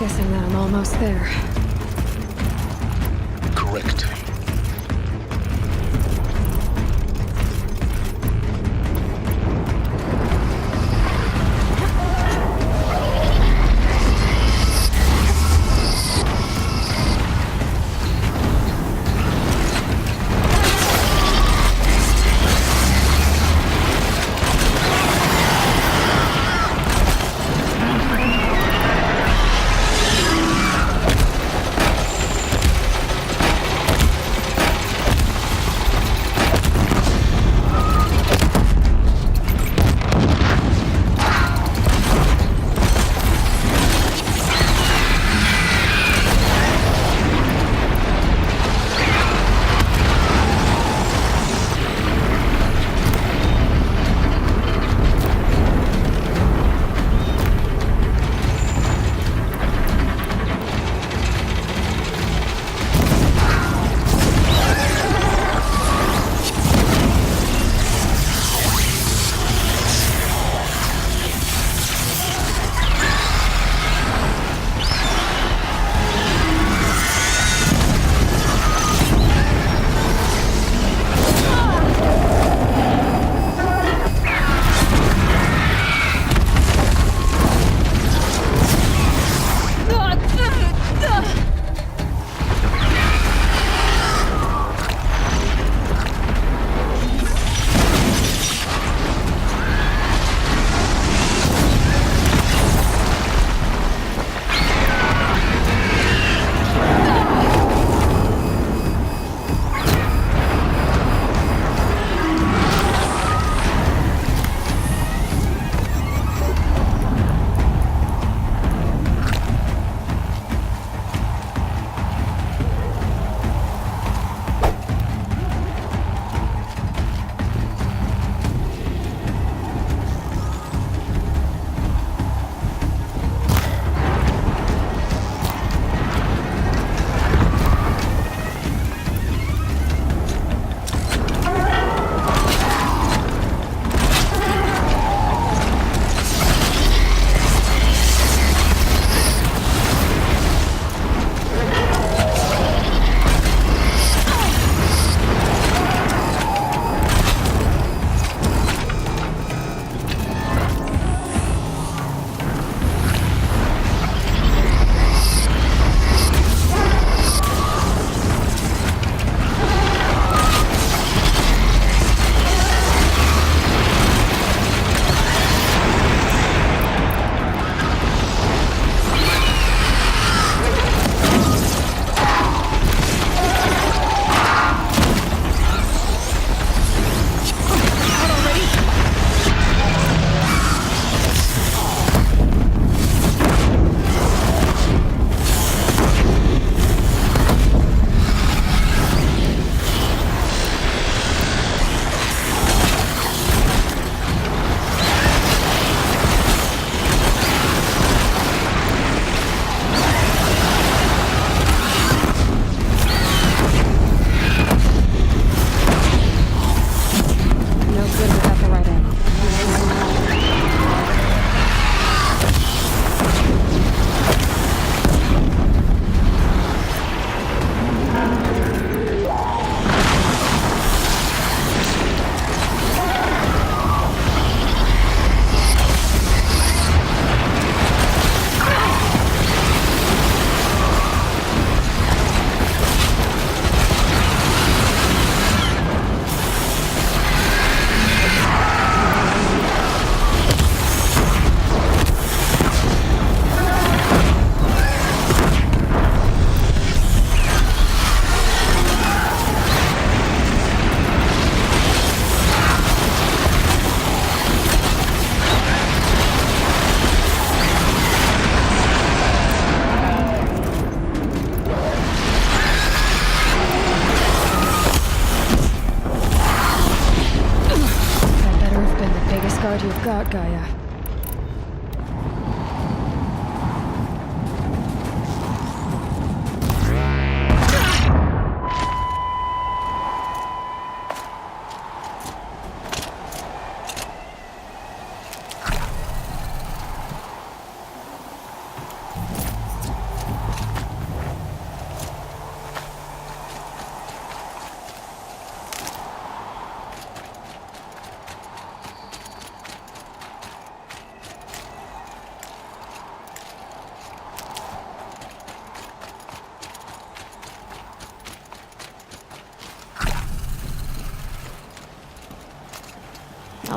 Guessing that I'm almost there. Correct.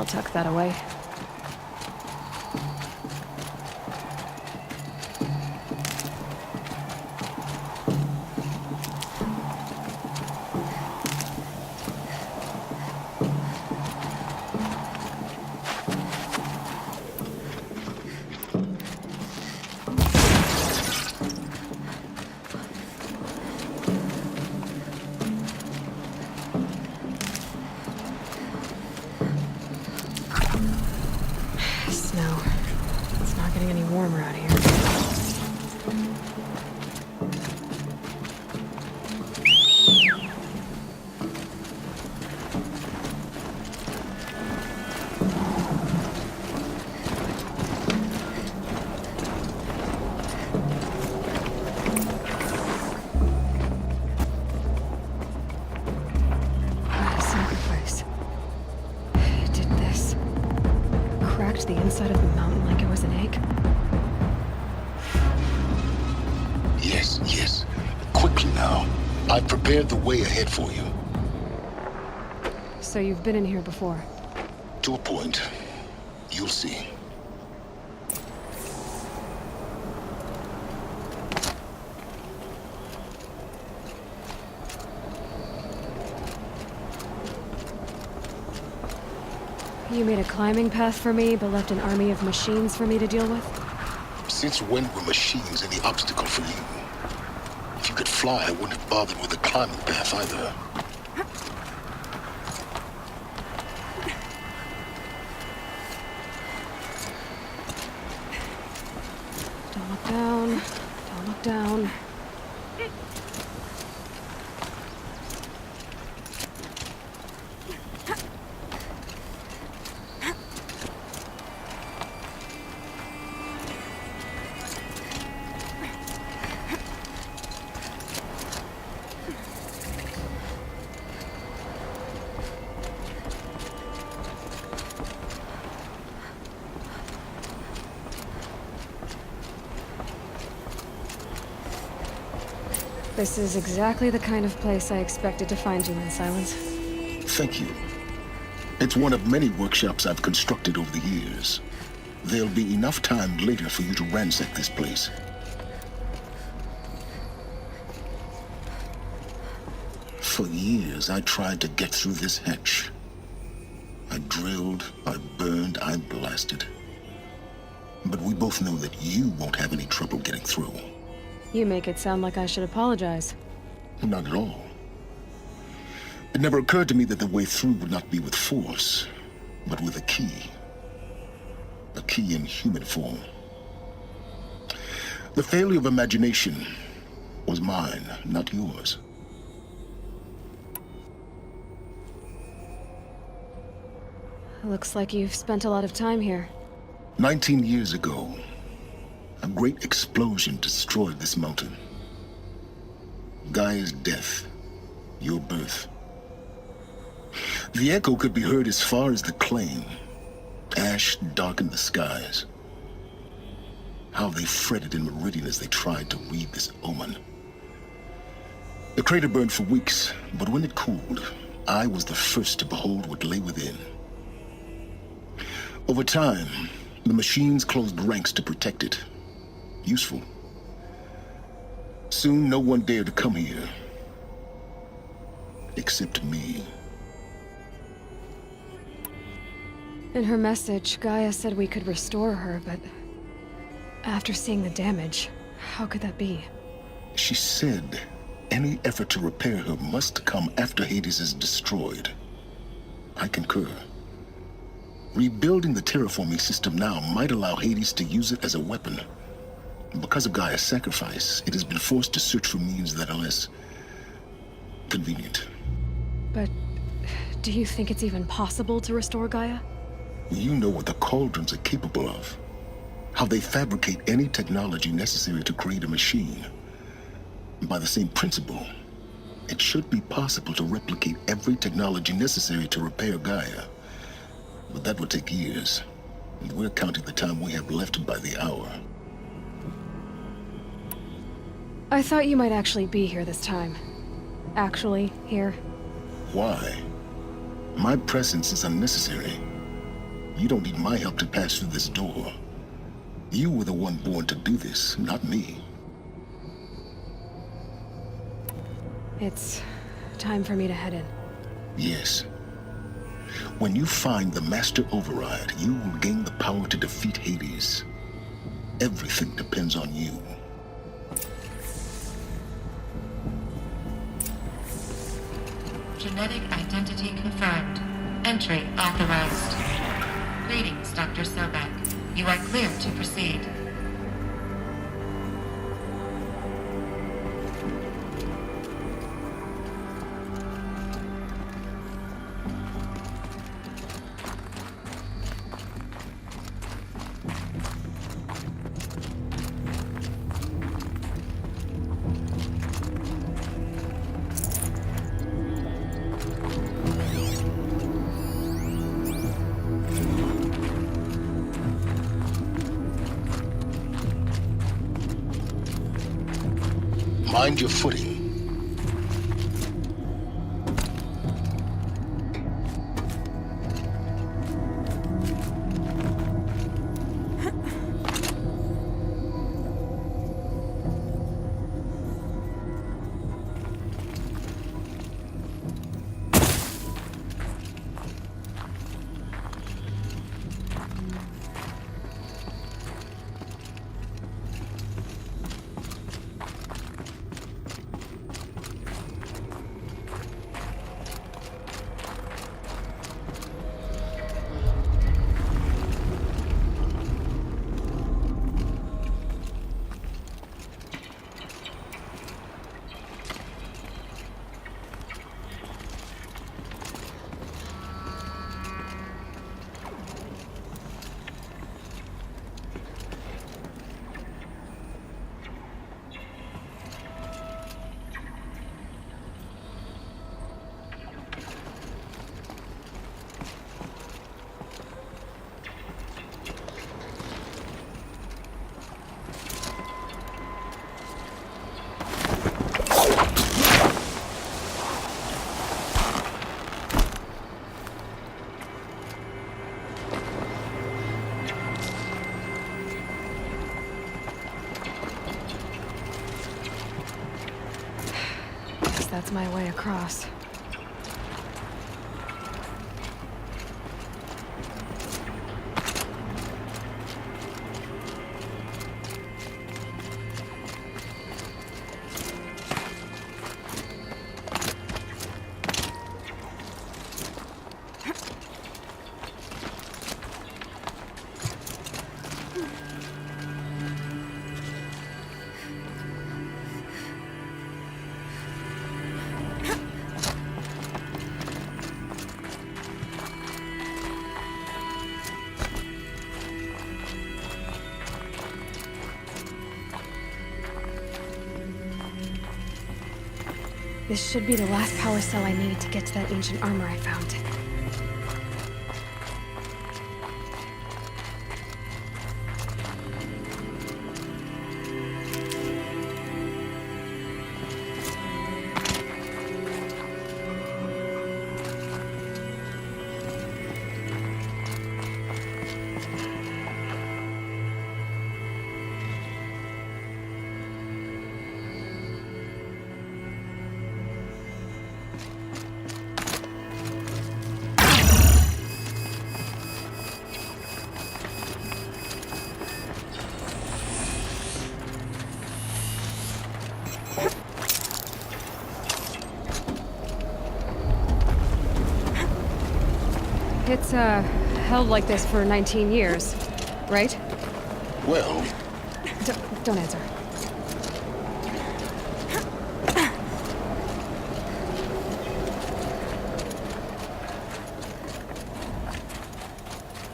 I'll tuck that away. Snow. It's not getting any warmer out here. What a sacrifice. It did this. Cracked the inside of the mountain like it was an egg. Yes. Quickly now. I've prepared the way ahead for you. So you've been in here before? To a point. You'll see. You made a climbing path for me, but left an army of machines for me to deal with? Since when were machines any obstacle for you? If you could fly, I wouldn't have bothered with a climbing path either. Don't look down. Don't look down. This is exactly the kind of place I expected to find you in, Silence. Thank you. It's one of many workshops I've constructed over the years. There'll be enough time later for you to ransack this place. For years, I tried to get through this hatch. I drilled, I burned, I blasted. But we both know that you won't have any trouble getting through. You make it sound like I should apologize. Not at all. It never occurred to me that the way through would not be with force, but with a key. A key in human form. The failure of imagination was mine, not yours. Looks like you've spent a lot of time here. 19 years ago, a great explosion destroyed this mountain. Gaia's death, your birth. The echo could be heard as far as the claim. Ash darkened the skies. How they fretted in meridian as they tried to read this omen. The crater burned for weeks, but when it cooled, I was the first to behold what lay within. Over time, the machines closed ranks to protect it. Useful. Soon, no one dared to come here. Except me. In her message, Gaia said we could restore her, but after seeing the damage, how could that be? She said any effort to repair her must come after Hades is destroyed. I concur. Rebuilding the terraforming system now might allow Hades to use it as a weapon. Because of Gaia's sacrifice, it has been forced to search for means that are less convenient. But do you think it's even possible to restore Gaia? You know what the Cauldrons are capable of. How they fabricate any technology necessary to create a machine. By the same principle, it should be possible to replicate every technology necessary to repair Gaia. But that would take years, and we're counting the time we have left by the hour. I thought you might actually be here this time. Actually, here. Why? My presence is unnecessary. You don't need my help to pass through this door. You were the one born to do this, not me. It's time for me to head in. Yes. When you find the Master Override, you will gain the power to defeat Hades. Everything depends on you. Genetic identity confirmed. Entry authorized. Greetings, Dr. Sobek. You are clear to proceed. Mind your footing. That's my way across. This should be the last power cell I need to get to that ancient armor I found. It's, held like this for 19 years, right? Well, Don't answer.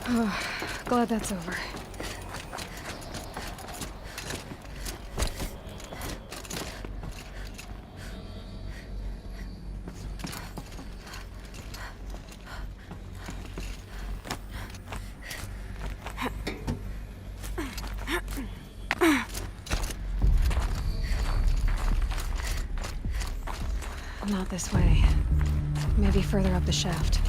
Oh, glad that's over. Not this way. Maybe further up the shaft.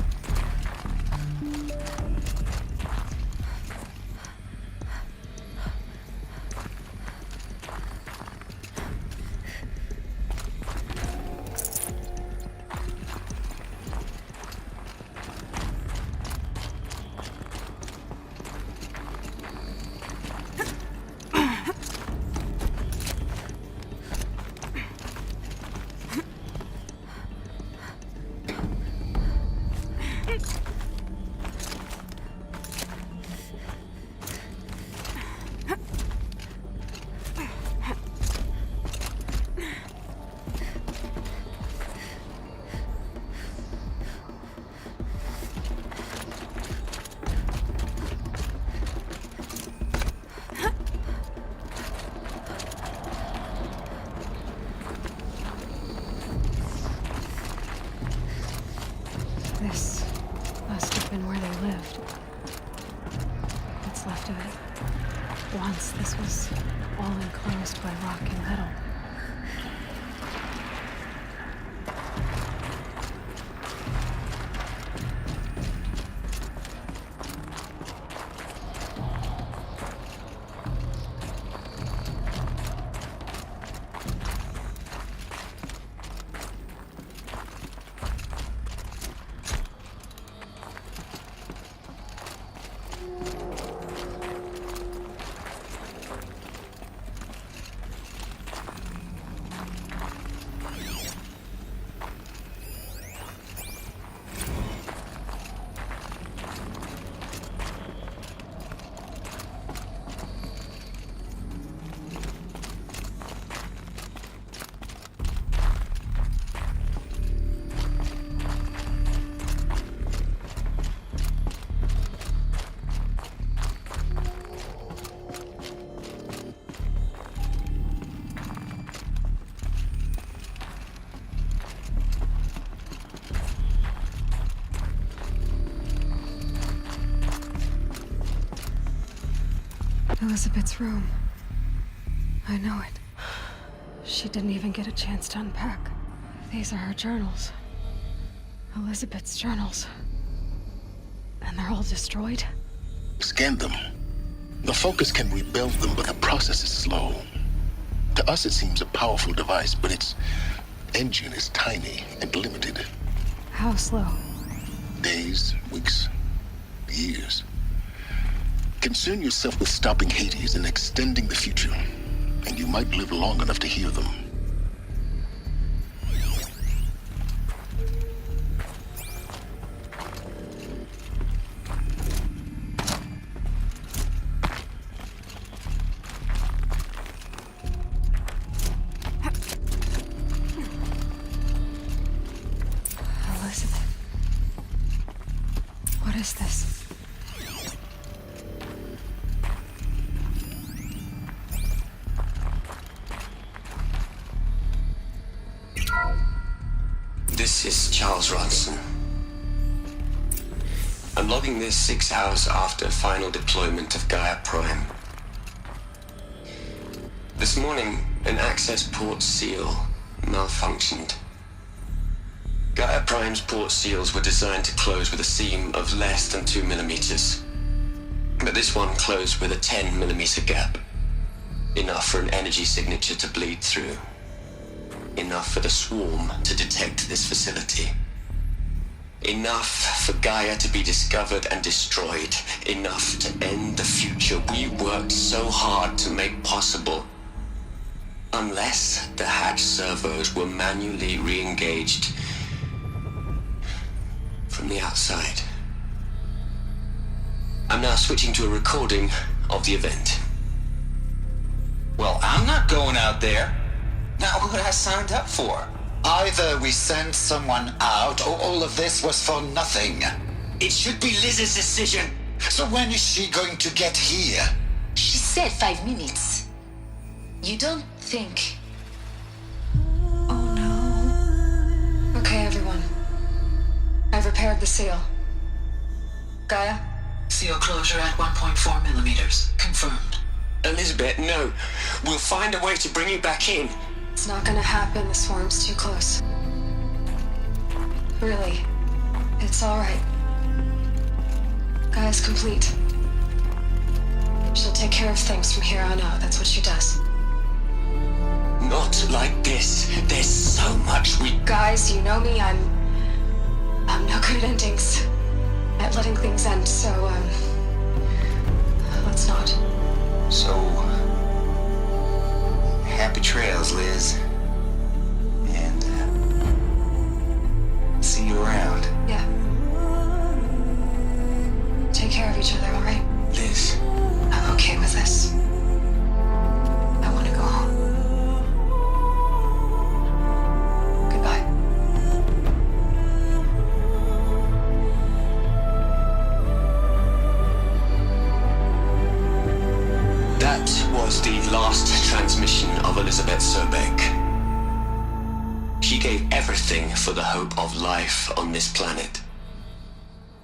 all enclosed by rock and metal. Elizabeth's room. I know it. She didn't even get a chance to unpack. These are her journals. Elizabeth's journals. And they're all destroyed? Scan them. The Focus can rebuild them, but the process is slow. To us, it seems a powerful device, but its engine is tiny and limited. How slow? Days, weeks, years. Concern yourself with stopping Hades and extending the future, and you might live long enough to hear them. Elizabeth. What is this? This is Charles Ronson. I'm logging this 6 hours after final deployment of Gaia Prime. This morning, an access port seal malfunctioned. Gaia Prime's port seals were designed to close with a seam of less than 2 millimeters. But this one closed with a 10 millimeter gap. Enough for an energy signature to bleed through. Enough for the swarm to detect this facility. Enough for Gaia to be discovered and destroyed. Enough to end the future we worked so hard to make possible. Unless the hatch servos were manually re-engaged from the outside. I'm now switching to a recording of the event. Well, I'm not going out there. Not what I signed up for. Either we sent someone out, or all of this was for nothing. It should be Liz's decision. So when is she going to get here? She said 5 minutes. You don't think... Oh no. Okay, everyone. I've repaired the seal. Gaia? Seal closure at 1.4 millimeters. Confirmed. Elizabeth, no. We'll find a way to bring you back in. It's not gonna happen. The swarm's too close. Really. It's alright. Gaia's complete. She'll take care of things from here on out. That's what she does. Not like this. There's so much we... Guys, you know me. I'm no good at endings. At letting things end, so, let's not. So, happy trails, Liz. And, see you around. Yeah. Take care of each other, alright? Liz. I'm okay with this. I want to go home. Goodbye. That was the last transmission of Elizabeth Sobek. She gave everything for the hope of life on this planet.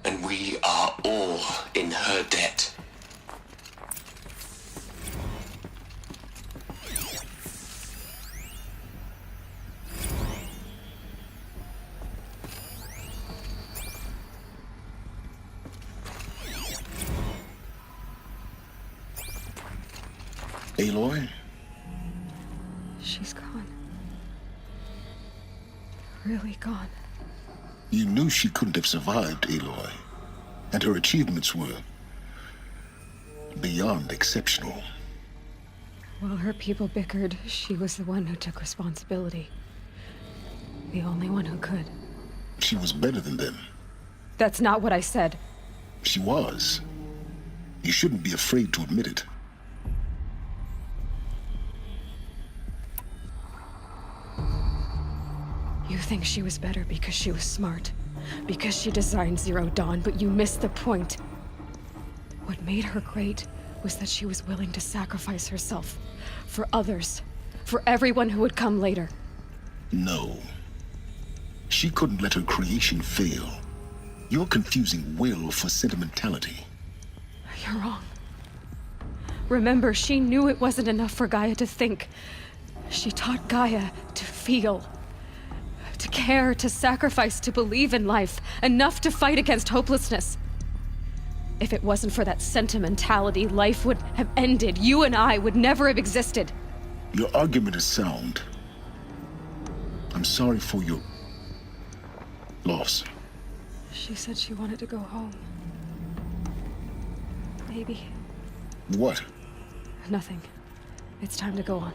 And we are all in her debt. Aloy? She's gone. Really gone. You knew she couldn't have survived, Aloy. And her achievements were beyond exceptional. While her people bickered, she was the one who took responsibility. The only one who could. She was better than them. That's not what I said. She was. You shouldn't be afraid to admit it. You think she was better because she was smart, because she designed Zero Dawn, but you missed the point. What made her great was that she was willing to sacrifice herself for others, for everyone who would come later. No. She couldn't let her creation fail. You're confusing will for sentimentality. You're wrong. Remember, she knew it wasn't enough for Gaia to think. She taught Gaia to feel. To care, to sacrifice, to believe in life, enough to fight against hopelessness. If it wasn't for that sentimentality, life would have ended. You and I would never have existed. Your argument is sound. I'm sorry for your loss. She said she wanted to go home. Maybe. What? Nothing. It's time to go on.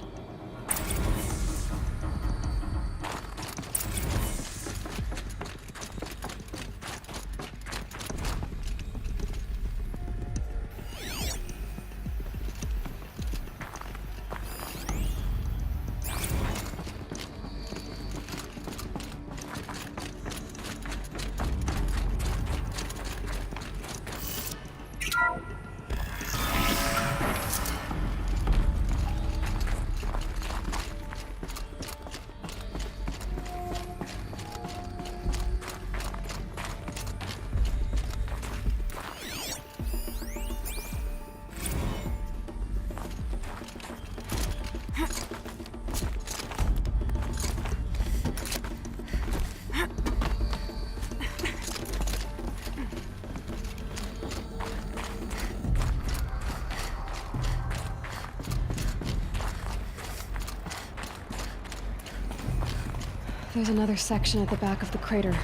There's another section at the back of the crater.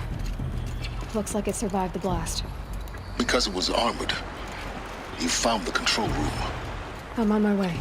Looks like it survived the blast. Because it was armored. You found the control room. I'm on my way.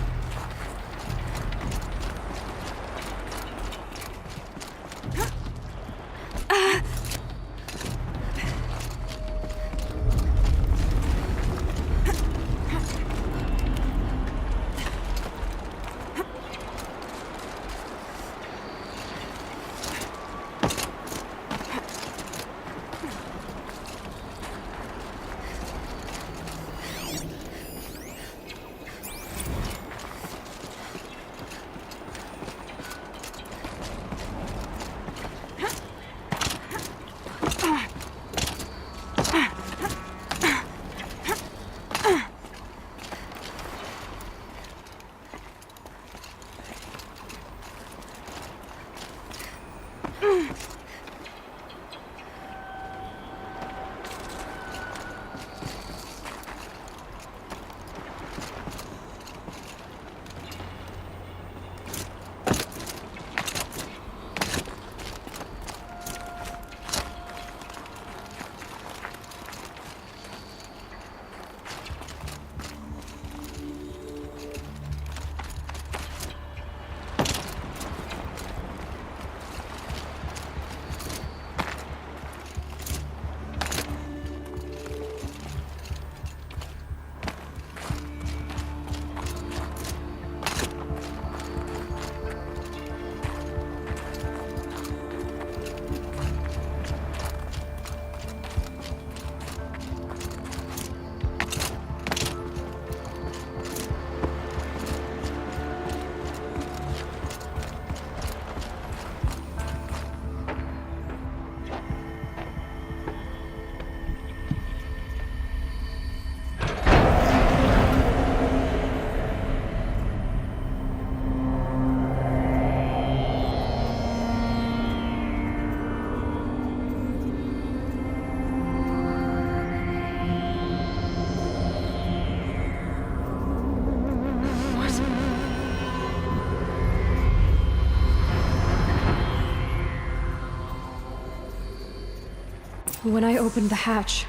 When I opened the hatch,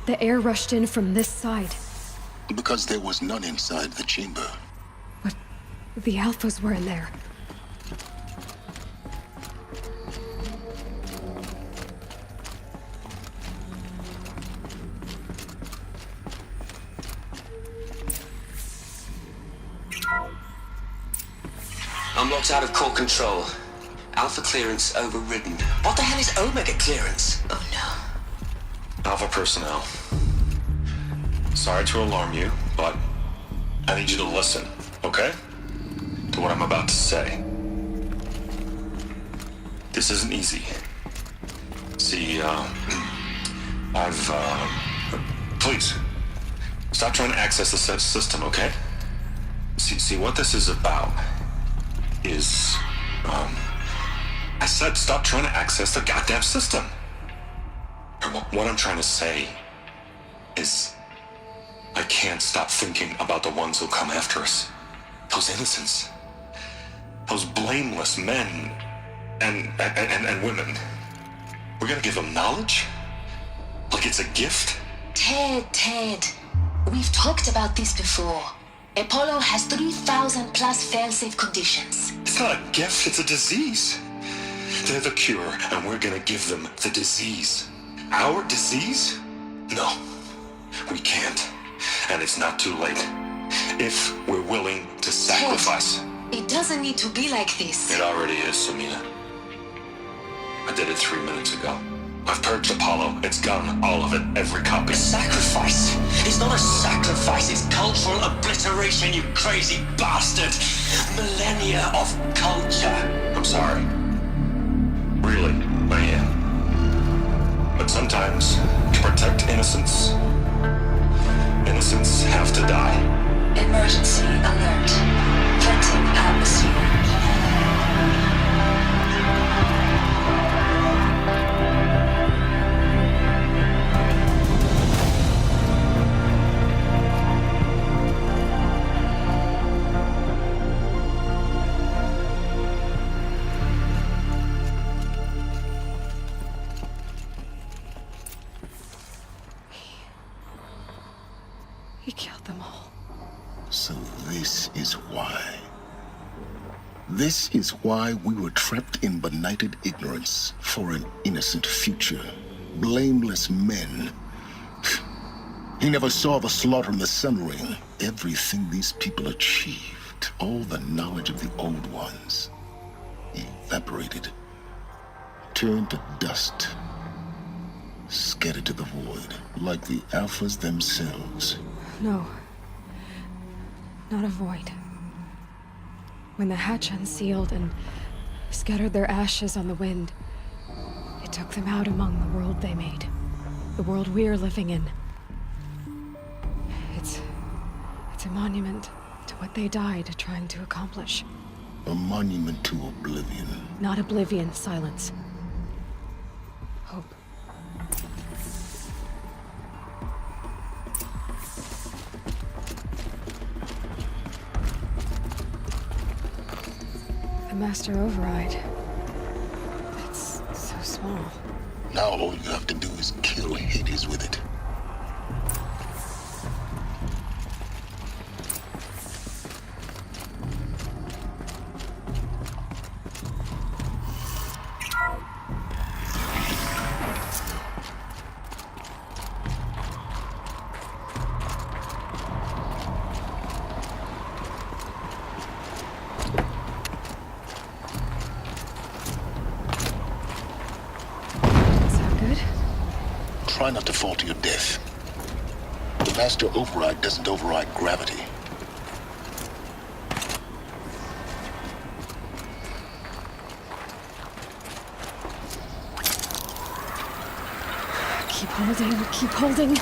the air rushed in from this side. Because there was none inside the chamber. But the Alphas were in there. I'm locked out of core control. Alpha clearance overridden. What the hell is Omega clearance? Oh no. Alpha personnel. Sorry to alarm you, but I need you to listen, okay? To what I'm about to say. This isn't easy. See, please, stop trying to access the system, okay? See, what this is about is, I said stop trying to access the goddamn system. What I'm trying to say is I can't stop thinking about the ones who'll come after us. Those innocents. Those blameless men and women. We're gonna give them knowledge? Like it's a gift? Ted. We've talked about this before. Apollo has 3,000 plus fail-safe conditions. It's not a gift, it's a disease. They're the cure, and we're gonna give them the disease. Our disease? No, we can't. And it's not too late. If we're willing to sacrifice. Ted, it doesn't need to be like this. It already is, Samina. I did it 3 minutes ago. I've purged Apollo. It's gone. All of it. Every copy. Sacrifice? It's not a sacrifice, it's cultural obliteration, you crazy bastard! Millennia of culture! I'm sorry. Really, I am. But sometimes, to protect innocence, innocents have to die. Emergency alert. Venting atmosphere. He killed them all. So this is why. This is why we were trapped in benighted ignorance for an innocent future. Blameless men. He never saw the slaughter in the Sun Ring. Everything these people achieved, all the knowledge of the old ones, evaporated, turned to dust, scattered to the void, like the Alphas themselves. No. Not a void. When the hatch unsealed and scattered their ashes on the wind, it took them out among the world they made. The world we're living in. It's a monument to what they died trying to accomplish. A monument to oblivion. Not oblivion, silence. Hope. The master override. It's so small. Now all you have to do is kill Hades with it. Try not to fall to your death. The master override doesn't override gravity. Keep holding, keep holding.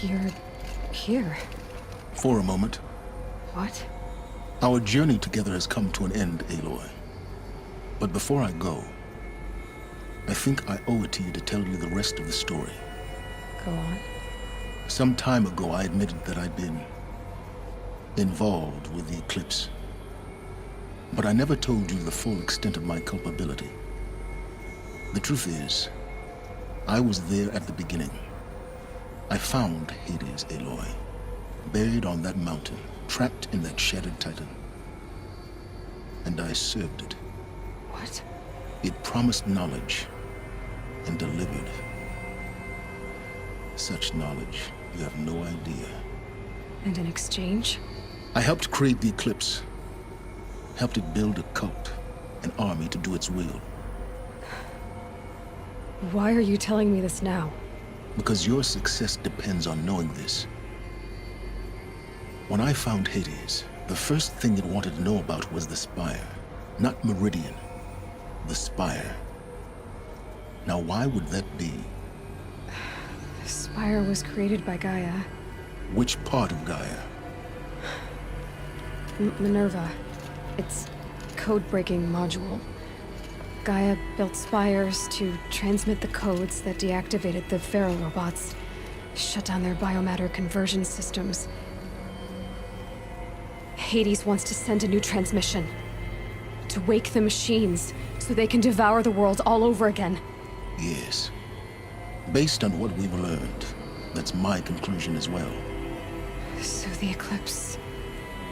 You're here. For a moment. What? Our journey together has come to an end, Aloy. But before I go, I think I owe it to you to tell you the rest of the story. Go on. Some time ago, I admitted that I'd been involved with the eclipse. But I never told you the full extent of my culpability. The truth is, I was there at the beginning. I found Hades, Aloy, buried on that mountain, trapped in that shattered titan. And I served it. What? It promised knowledge and delivered. Such knowledge, you have no idea. And in exchange? I helped create the eclipse. Helped it build a cult, an army to do its will. Why are you telling me this now? Because your success depends on knowing this. When I found Hades, the first thing it wanted to know about was the Spire. Not Meridian. The Spire. Now why would that be? The Spire was created by Gaia. Which part of Gaia? Minerva. Its code-breaking module. Gaia built spires to transmit the codes that deactivated the Pharaoh robots, shut down their biomatter conversion systems. Hades wants to send a new transmission. To wake the machines, so they can devour the world all over again. Yes. Based on what we've learned, that's my conclusion as well. So the Eclipse,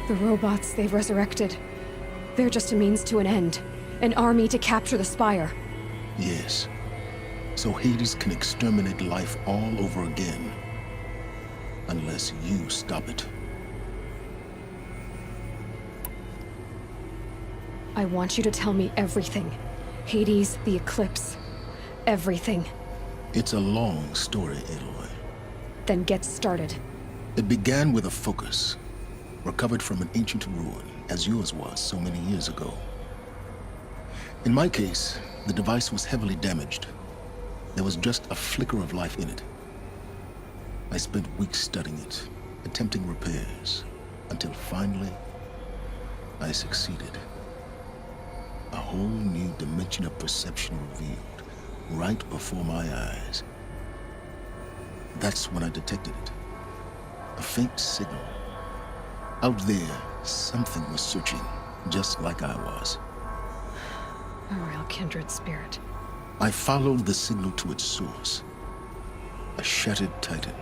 the robots they've resurrected, they're just a means to an end. An army to capture the Spire. Yes. So Hades can exterminate life all over again. Unless you stop it. I want you to tell me everything. Hades, the Eclipse. Everything. It's a long story, Aloy. Then get started. It began with a focus. Recovered from an ancient ruin, as yours was so many years ago. In my case, the device was heavily damaged. There was just a flicker of life in it. I spent weeks studying it, attempting repairs, until finally, I succeeded. A whole new dimension of perception revealed, right before my eyes. That's when I detected it. A faint signal. Out there, something was searching, just like I was. A real kindred spirit. I followed the signal to its source. A shattered titan,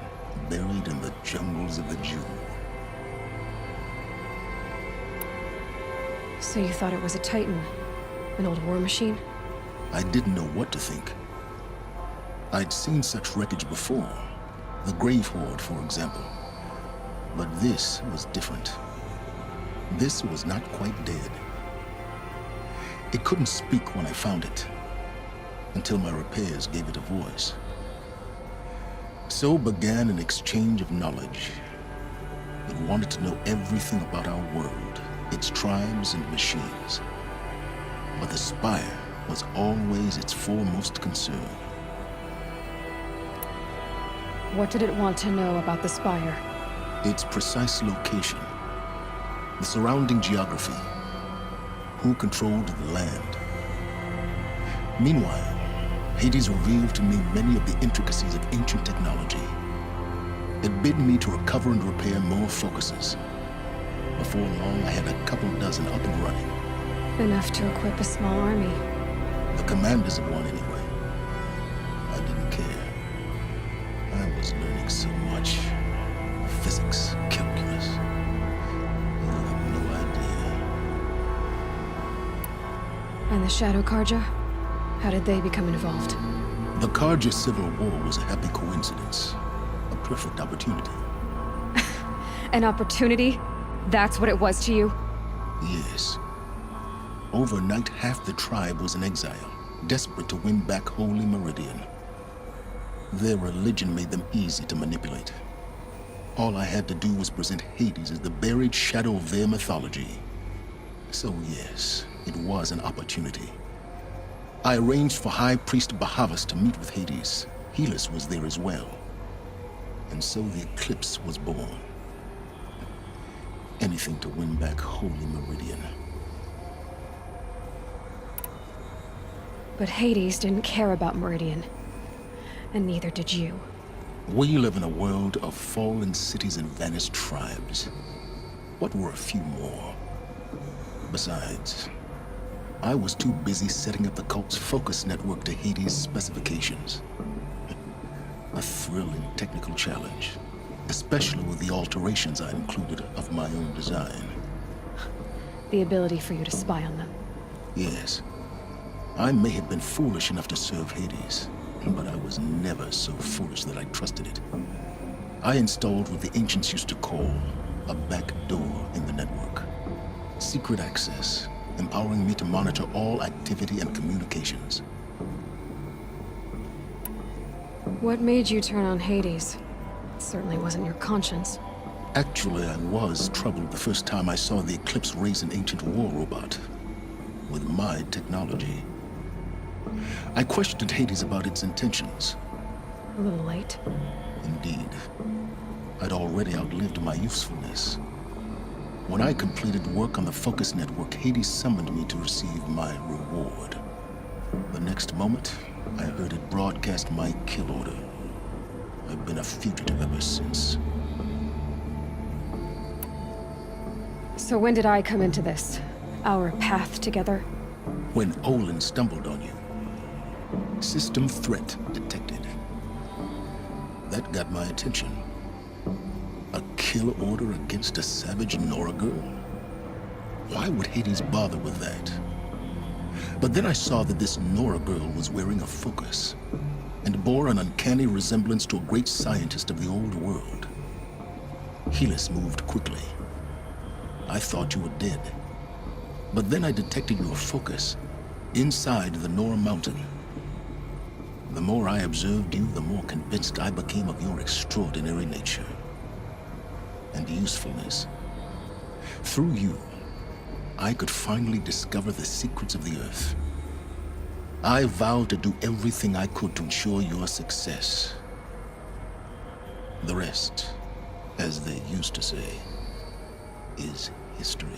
buried in the jungles of the Jewel. So you thought it was a titan? An old war machine? I didn't know what to think. I'd seen such wreckage before. The Grave Horde, for example. But this was different. This was not quite dead. It couldn't speak when I found it, until my repairs gave it a voice. So began an exchange of knowledge. It wanted to know everything about our world, its tribes and machines. But the Spire was always its foremost concern. What did it want to know about the Spire? Its precise location, the surrounding geography, who controlled the land. Meanwhile, Hades revealed to me many of the intricacies of ancient technology. It bid me to recover and repair more focuses. Before long, I had a couple dozen up and running. Enough to equip a small army. The commanders of one, anyway. I didn't care. I was learning so much. Physics, calculus. You have no idea. And the Shadow Karja? How did they become involved? The Karja Civil War was a happy coincidence. A perfect opportunity. An opportunity? That's what it was to you? Yes. Overnight, half the tribe was in exile, desperate to win back Holy Meridian. Their religion made them easy to manipulate. All I had to do was present Hades as the buried shadow of their mythology. So yes, it was an opportunity. I arranged for High Priest Bahavas to meet with Hades. Helis was there as well. And so the eclipse was born. Anything to win back Holy Meridian. But Hades didn't care about Meridian. And neither did you. We live in a world of fallen cities and vanished tribes. What were a few more? Besides, I was too busy setting up the cult's focus network to Hades' specifications. A thrilling technical challenge, especially with the alterations I included of my own design. The ability for you to spy on them. Yes. I may have been foolish enough to serve Hades, but I was never so foolish that I trusted it. I installed what the ancients used to call a back door in the network. Secret access, empowering me to monitor all activity and communications. What made you turn on Hades? It certainly wasn't your conscience. Actually, I was troubled the first time I saw the Eclipse raise an ancient war robot with my technology. I questioned Hades about its intentions. A little late. Indeed. I'd already outlived my usefulness. When I completed work on the Focus Network, Hades summoned me to receive my reward. The next moment, I heard it broadcast my kill order. I've been a fugitive ever since. So when did I come into this? Our path together? When Olin stumbled on you. System threat detected. That got my attention. A kill order against a savage Nora girl? Why would Hades bother with that? But then I saw that this Nora girl was wearing a focus and bore an uncanny resemblance to a great scientist of the old world. Helis moved quickly. I thought you were dead. But then I detected your focus inside the Nora mountain. The more I observed you, the more convinced I became of your extraordinary nature and usefulness. Through you, I could finally discover the secrets of the Earth. I vowed to do everything I could to ensure your success. The rest, as they used to say, is history.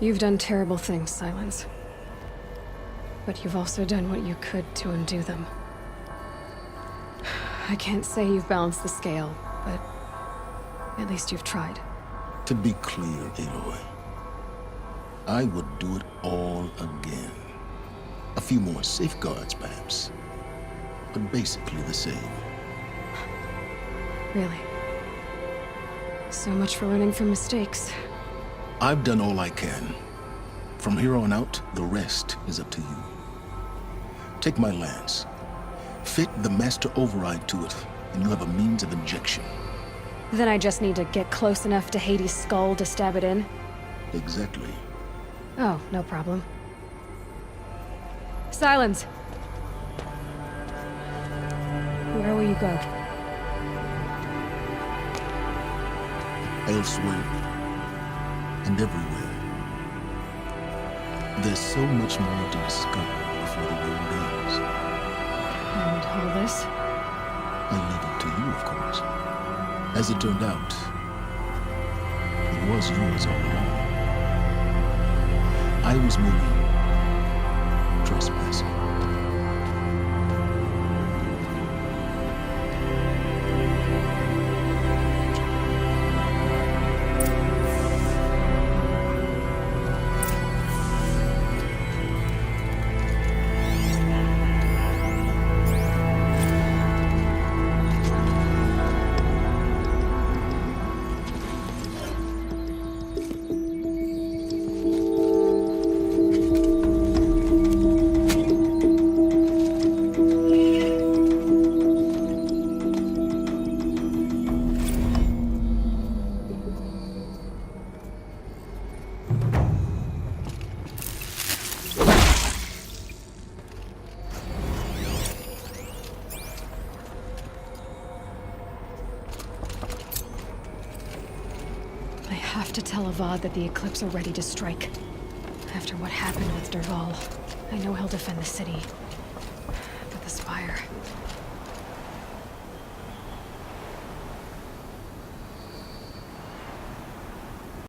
You've done terrible things, Silence. But you've also done what you could to undo them. I can't say you've balanced the scale, but at least you've tried. To be clear, Aloy, I would do it all again. A few more safeguards, perhaps, but basically the same. Really? So much for learning from mistakes. I've done all I can. From here on out, the rest is up to you. Take my lance. Fit the master override to it, and you have a means of injection. Then I just need to get close enough to Hades' skull to stab it in? Exactly. Oh, no problem. Silence! Where will you go? Elsewhere. And everywhere. There's so much more to discover before the world ends. And all this? I leave it to you, of course. As it turned out, it was yours all along. I was merely trespassing. I have to tell Avad that the Eclipse are ready to strike. After what happened with Derval, I know he'll defend the city. But the Spire...